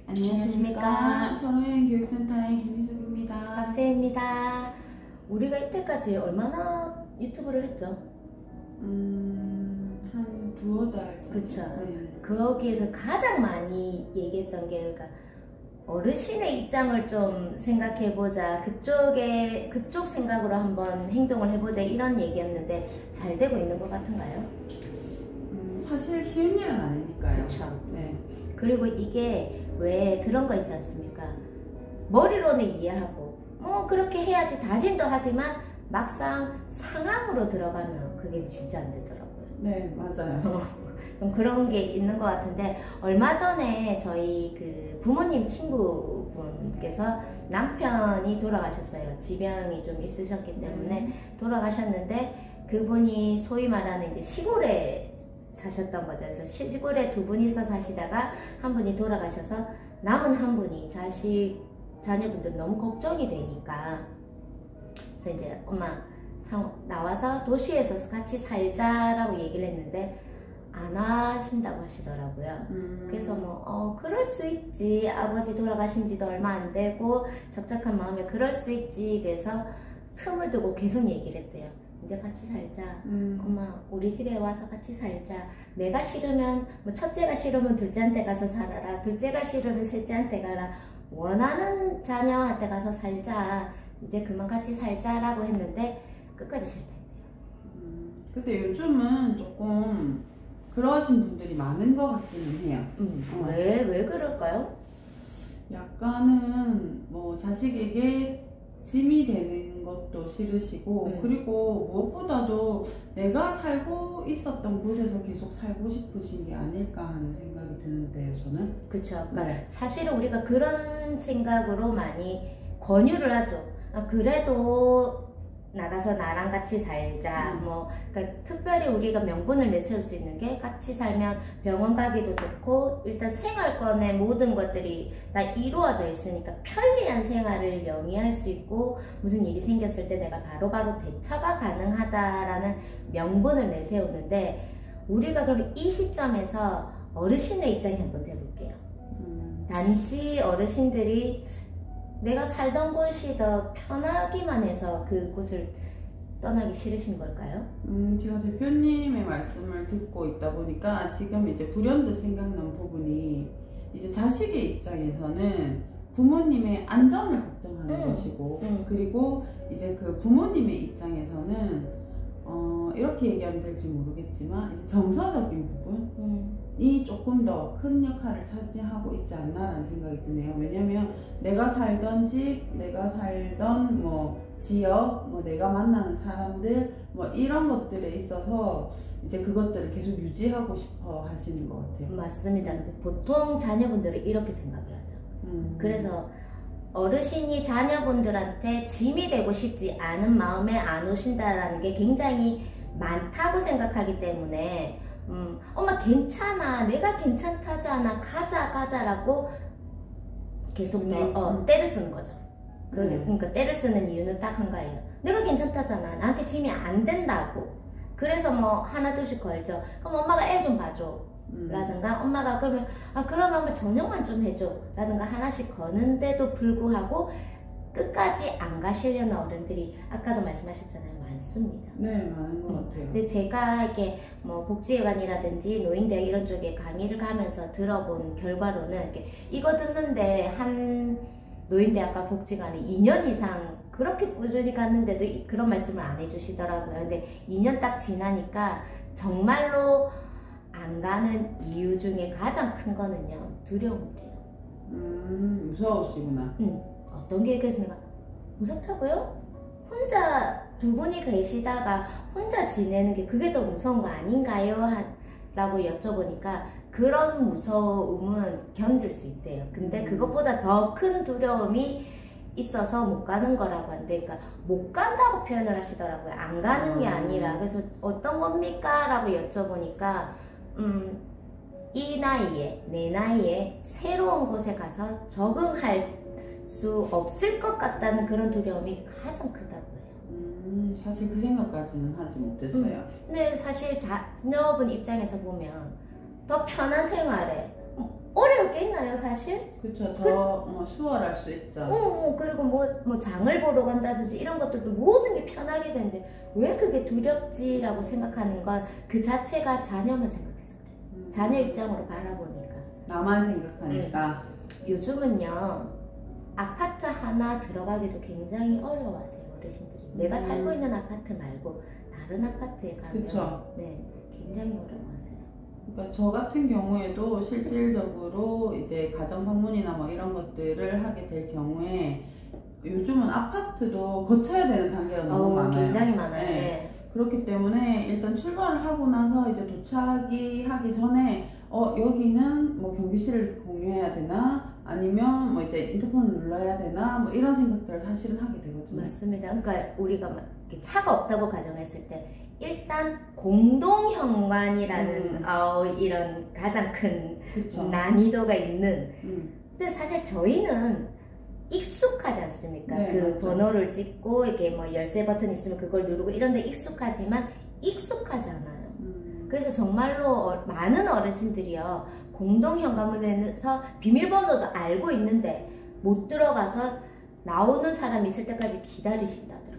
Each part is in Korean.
안녕하십니까. 서로여행 교육센터의 김희숙입니다. 박재입니다. 우리가 이때까지 얼마나 유튜브를 했죠? 한 두어 달. 그쵸. 네. 거기에서 가장 많이 얘기했던 게, 그러니까 어르신의 입장을 좀 생각해보자, 그쪽 생각으로 한번 행동을 해보자, 이런 얘기였는데 잘 되고 있는 것 같은가요? 사실 쉬운 일은 아니니까요. 그쵸. 네. 그리고 이게 왜 그런 거 있지 않습니까? 머리로는 이해하고 그렇게 해야지 다짐도 하지만 막상 상황으로 들어가면 그게 진짜 안 되더라고요. 네, 맞아요. 좀 그런 게 있는 것 같은데, 얼마 전에 저희 그 부모님 친구분께서 남편이 돌아가셨어요. 지병이 좀 있으셨기 때문에 돌아가셨는데, 그분이 소위 말하는 이제 시골에 사셨던 거죠. 그래서 시골에 두 분이서 사시다가 한 분이 돌아가셔서 남은 한 분이 자녀분들 너무 걱정이 되니까, 그래서 이제 엄마 참 나와서 도시에서 같이 살자라고 얘기를 했는데 안 하신다고 하시더라고요. 그래서 그럴 수 있지, 아버지 돌아가신 지도 얼마 안 되고 적적한 마음에 그럴 수 있지. 그래서 틈을 두고 계속 얘기를 했대요. 이제 같이 살자. 엄마 우리 집에 와서 같이 살자. 내가 싫으면 첫째가 싫으면 둘째한테 가서 살아라. 둘째가 싫으면 셋째한테 가라. 원하는 자녀한테 가서 살자. 이제 그만 같이 살자라고 했는데 끝까지 싫다 했대요. 근데 요즘은 조금 그러신 분들이 많은 것 같기는 해요. 왜 그럴까요? 약간은 자식에게 짐이 되는 것도 싫으시고, 그리고 무엇보다도 내가 살고 있었던 곳에서 계속 살고 싶으신 게 아닐까 하는 생각이 드는데요, 저는. 그쵸. 그러니까 사실은 우리가 그런 생각으로 많이 권유를 하죠. 그래도 나가서 나랑 같이 살자. 그러니까 특별히 우리가 명분을 내세울 수 있는 게, 같이 살면 병원 가기도 좋고, 일단 생활권의 모든 것들이 다 이루어져 있으니까 편리한 생활을 영위할 수 있고, 무슨 일이 생겼을 때 내가 바로바로 대처가 가능하다라는 명분을 내세우는데, 우리가 그럼 이 시점에서 어르신의 입장에 한번 해볼게요. 단지 어르신들이 내가 살던 곳이 더 편하기만 해서 그곳을 떠나기 싫으신 걸까요? 제가 대표님의 말씀을 듣고 있다 보니까 지금 이제 불현듯 생각난 부분이, 이제 자식의 입장에서는 부모님의 안전을 걱정하는 것이고, 그리고 이제 그 부모님의 입장에서는 이렇게 얘기하면 될지 모르겠지만, 이제 정서적인 부분이 조금 더 큰 역할을 차지하고 있지 않나라는 생각이 드네요. 왜냐면 내가 살던 집, 내가 살던 지역, 내가 만나는 사람들, 이런 것들에 있어서 이제 그것들을 계속 유지하고 싶어 하시는 것 같아요. 맞습니다. 보통 자녀분들은 이렇게 생각을 하죠. 그래서 어르신이 자녀분들한테 짐이 되고 싶지 않은 마음에 안 오신다라는 게 굉장히 많다고 생각하기 때문에, 엄마 괜찮아, 내가 괜찮다잖아, 가자라고 계속 때를 쓰는 거죠. 그러니까 때를 쓰는 이유는 딱 한 가지예요. 내가 괜찮다잖아, 나한테 짐이 안 된다고. 그래서 하나 둘씩 걸죠. 그럼 엄마가 애 좀 봐줘 라든가, 엄마가 그러면 엄마 저녁만 좀 해줘 라든가 하나씩 거는데도 불구하고 끝까지 안 가시려는 어른들이 아까도 말씀하셨잖아요, 많습니다. 네, 많은 것 같아요. 근데 제가 이렇게 복지회관이라든지 노인대학 이런 쪽에 강의를 가면서 들어본 결과로는, 이거 듣는데 한 노인대학과 복지관에 2년 이상 그렇게 꾸준히 갔는데도 그런 말씀을 안 해주시더라고요. 근데 2년 딱 지나니까 정말로 안 가는 이유 중에 가장 큰 거는요, 두려움이래요. 무서우시구나. 어떤 게 있겠습니까? 무섭다고요? 혼자 두 분이 계시다가 혼자 지내는 게 그게 더 무서운 거 아닌가요? 라고 여쭤보니까 그런 무서움은 견딜 수 있대요. 근데 그것보다 더 큰 두려움이 있어서 못 가는 거라고 하는데, 그러니까 못 간다고 표현을 하시더라고요. 안 가는 게 아니라. 그래서 어떤 겁니까? 라고 여쭤보니까 이 나이에, 내 나이에 새로운 곳에 가서 적응할 수 없을 것 같다는 그런 두려움이 가장 크다고 해요. 사실 그 생각까지는 하지 못했어요. 근데 사실 자녀분 입장에서 보면 더 편한 생활에 어려울 게 있나요, 사실? 그쵸. 더 수월할 수 있죠. 그리고 뭐 장을 보러 간다든지 이런 것들도 모든 게 편하게 되는데 왜 그게 두렵지라고 생각하는 건 그 자체가 자녀만 생각해서 그래요. 자녀 입장으로 바라보니까. 나만 생각하니까. 요즘은요, 아파트 하나 들어가기도 굉장히 어려워하세요, 어르신들이. 내가 살고 있는 아파트 말고 다른 아파트에 가면 그쵸. 네, 굉장히 어려워하세요. 그러니까 저 같은 경우에도 실질적으로 이제 가정 방문이나 뭐 이런 것들을 하게 될 경우에 요즘은 아파트도 거쳐야 되는 단계가 너무 많아요. 굉장히 많아요. 네. 네. 그렇기 때문에 일단 출발을 하고 나서 이제 도착이 하기 전에 여기는 뭐 경비실을 공유해야 되나 아니면 뭐 이제 인터폰을 눌러야 되나 뭐 이런 생각들을 사실은 하게 되거든요. 맞습니다. 그러니까 우리가 막 이렇게 차가 없다고 가정했을 때 일단 공동현관이라는 이런 가장 큰 그쵸. 난이도가 있는 근데 사실 저희는 익숙하지 않습니까? 네, 그 맞죠. 번호를 찍고 이게 뭐 열쇠 버튼 있으면 그걸 누르고 이런데 익숙하지만 익숙하지 않아요. 그래서 정말로 많은 어르신들이요 공동현관문에서 비밀번호도 알고 있는데 못 들어가서 나오는 사람이 있을 때까지 기다리신다더라고요.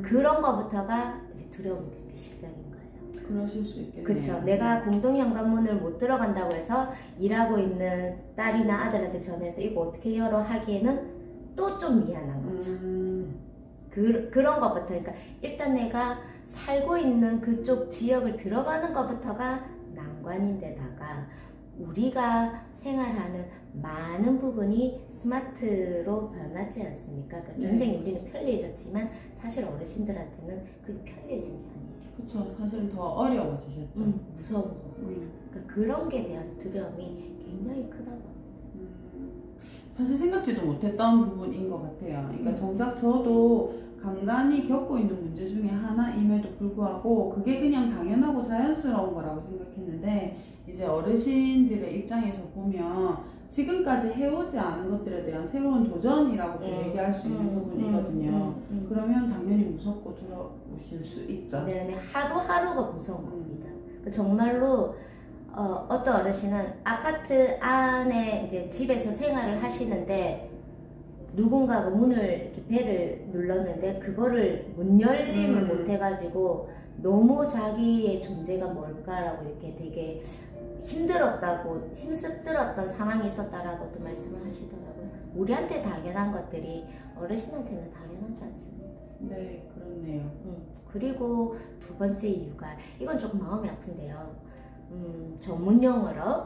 그런 거부터가 이제 두려움이 시작인 거예요. 그러실 수 있겠네요. 그렇죠. 내가 공동현관문을 못 들어간다고 해서 일하고 있는 딸이나 아들한테 전해서 이거 어떻게 열어 하기에는 또 좀 미안한 거죠. 그런 것부터. 그러니까 일단 내가 살고 있는 그쪽 지역을 들어가는 것부터가 난관인데다가 우리가 생활하는 많은 부분이 스마트로 변하지 않습니까? 그러니까 굉장히 우리는 편리해졌지만 사실 어르신들한테는 그게 편리해진 게 아니에요. 그렇죠. 사실은 더 어려워지셨죠. 무서운 거. 그러니까 그런 게 대한 두려움이 굉장히 크다고 합니다. 사실 생각지도 못했던 부분인 것 같아요. 그러니까 정작 저도 간간히 겪고 있는 문제 중에 하나임에도 불구하고 그게 그냥 당연하고 자연스러운 거라고 생각했는데 이제 어르신들의 입장에서 보면 지금까지 해오지 않은 것들에 대한 새로운 도전이라고 얘기할 수 있는 부분이거든요. 그러면 당연히 무섭고 두려우실 수 있죠. 네네, 하루하루가 무서운 겁니다. 정말로 어떤 어르신은 아파트 안에 이제 집에서 생활을 하시는데 누군가가 문을 이렇게 벨을 눌렀는데 그거를 못 열림을 못 해가지고 너무 자기의 존재가 뭘까라고 이렇게 되게 힘들었던 상황이 있었다라고도 말씀을 하시더라고요. 우리한테 당연한 것들이 어르신한테는 당연하지 않습니다. 네, 그렇네요. 그리고 두 번째 이유가 이건 조금 마음이 아픈데요. 전문용어로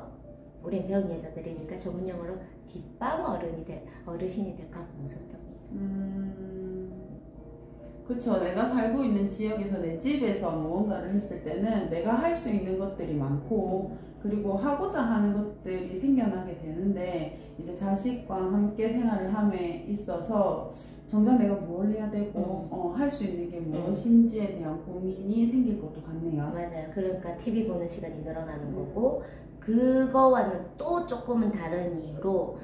우린 배운 여자들이니까 전문용어로 뒷방 어르신이 될까 무섭습니다. 그쵸. 내가 살고 있는 지역에서 내 집에서 무언가를 했을 때는 내가 할 수 있는 것들이 많고 그리고 하고자 하는 것들이 생겨나게 되는데 이제 자식과 함께 생활을 함에 있어서 정작 내가 뭘 해야 되고 할 수 있는 게 무엇인지에 대한 고민이 생길 것도 같네요. 맞아요. 그러니까 TV 보는 시간이 늘어나는 거고 그거와는 또 조금은 다른 이유로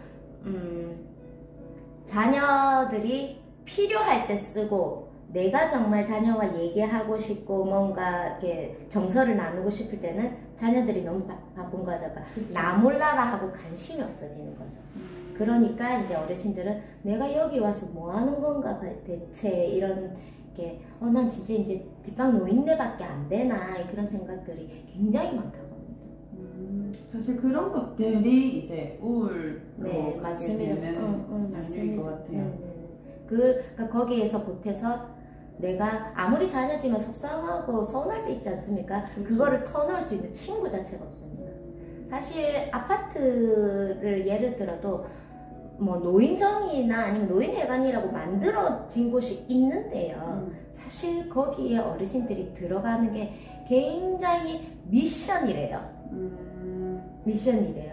자녀들이 필요할 때 쓰고 내가 정말 자녀와 얘기하고 싶고 뭔가 이렇게 정서를 나누고 싶을 때는 자녀들이 너무 바쁜 거죠. 나 몰라라 하고 관심이 없어지는 거죠. 그러니까 이제 어르신들은 내가 여기 와서 뭐 하는 건가 대체 이런 게 난 진짜 이제 뒷방 노인네밖에 안 되나 그런 생각들이 굉장히 많다고 합니다. 사실 그런 것들이 이제 우울로 네, 가게 되는 맞습니다. 것 같아요. 그러니까 거기에서 보태서 내가 아무리 자녀지만 속상하고 서운할 때 있지 않습니까? 그렇죠. 그거를 터놓을 수 있는 친구 자체가 없습니다. 사실 아파트를 예를 들어도 뭐 노인정이나 아니면 노인회관이라고 만들어진 곳이 있는데요. 사실 거기에 어르신들이 들어가는 게 굉장히 미션이래요.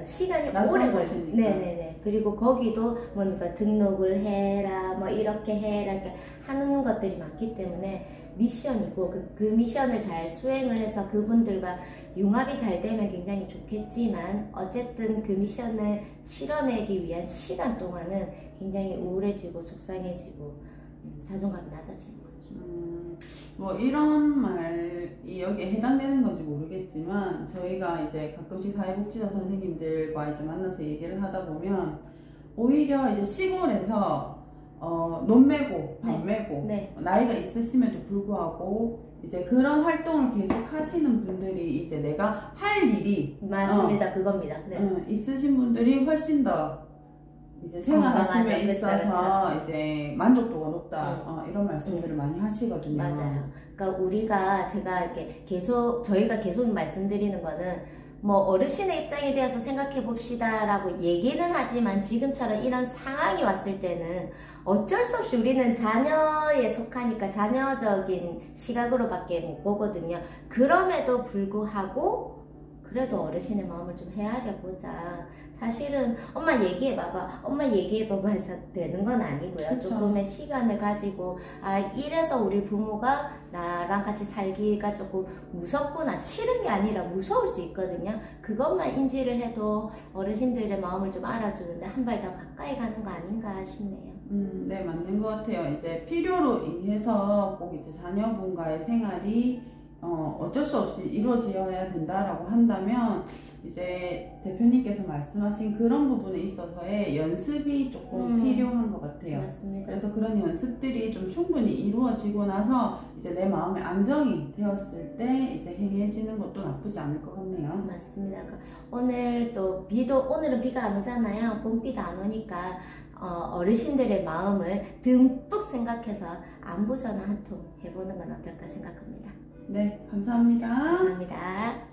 시간이 오래 걸리니까. 네네네. 그리고 거기도 뭔가 등록을 해라, 뭐 이렇게 해라, 이렇게 하는 것들이 많기 때문에 미션이고 그 미션을 잘 수행을 해서 그분들과 융합이 잘 되면 굉장히 좋겠지만 어쨌든 그 미션을 치러내기 위한 시간 동안은 굉장히 우울해지고 속상해지고 자존감이 낮아지는 거죠. 뭐 이런 말이 여기에 해당되는 건지 모르겠지만 저희가 이제 가끔씩 사회복지사 선생님들과 이제 만나서 얘기를 하다 보면 오히려 이제 시골에서 논 메고 밥 메고 나이가 있으심에도 불구하고 이제 그런 활동을 계속 하시는 분들이 이제 내가 할 일이 맞습니다. 그겁니다. 있으신 분들이 훨씬 더 이제 생활하심에 있어서 그쵸. 이제 만족도가 높다 이런 말씀들을 많이 하시거든요. 맞아요. 그러니까 우리가 제가 이렇게 저희가 계속 말씀드리는 거는 뭐 어르신의 입장에 대해서 생각해 봅시다 라고 얘기는 하지만 지금처럼 이런 상황이 왔을 때는 어쩔 수 없이 우리는 자녀에 속하니까 자녀적인 시각으로밖에 못 보거든요. 그럼에도 불구하고 그래도 어르신의 마음을 좀 헤아려 보자. 사실은 엄마 얘기해봐봐 엄마 얘기해봐봐 해서 되는 건 아니고요. 그쵸. 조금의 시간을 가지고 이래서 우리 부모가 나랑 같이 살기가 조금 무섭구나, 싫은 게 아니라 무서울 수 있거든요. 그것만 인지를 해도 어르신들의 마음을 좀 알아주는데 한 발 더 가까이 가는 거 아닌가 싶네요. 네, 맞는 것 같아요. 이제 필요로 인해서 꼭 이제 자녀분과의 생활이 어쩔 수 없이 이루어져야 된다라고 한다면 이제 대표님께서 말씀하신 그런 부분에 있어서의 연습이 조금 필요한 것 같아요. 맞습니다. 그래서 그런 연습들이 좀 충분히 이루어지고 나서 이제 내 마음에 안정이 되었을 때 이제 행해지는 것도 나쁘지 않을 것 같네요. 맞습니다. 오늘은 비가 안 오잖아요. 봄비도 안 오니까 어르신들의 마음을 듬뿍 생각해서 안부 전화 한 통 해보는 건 어떨까 생각합니다. 네, 감사합니다. 감사합니다.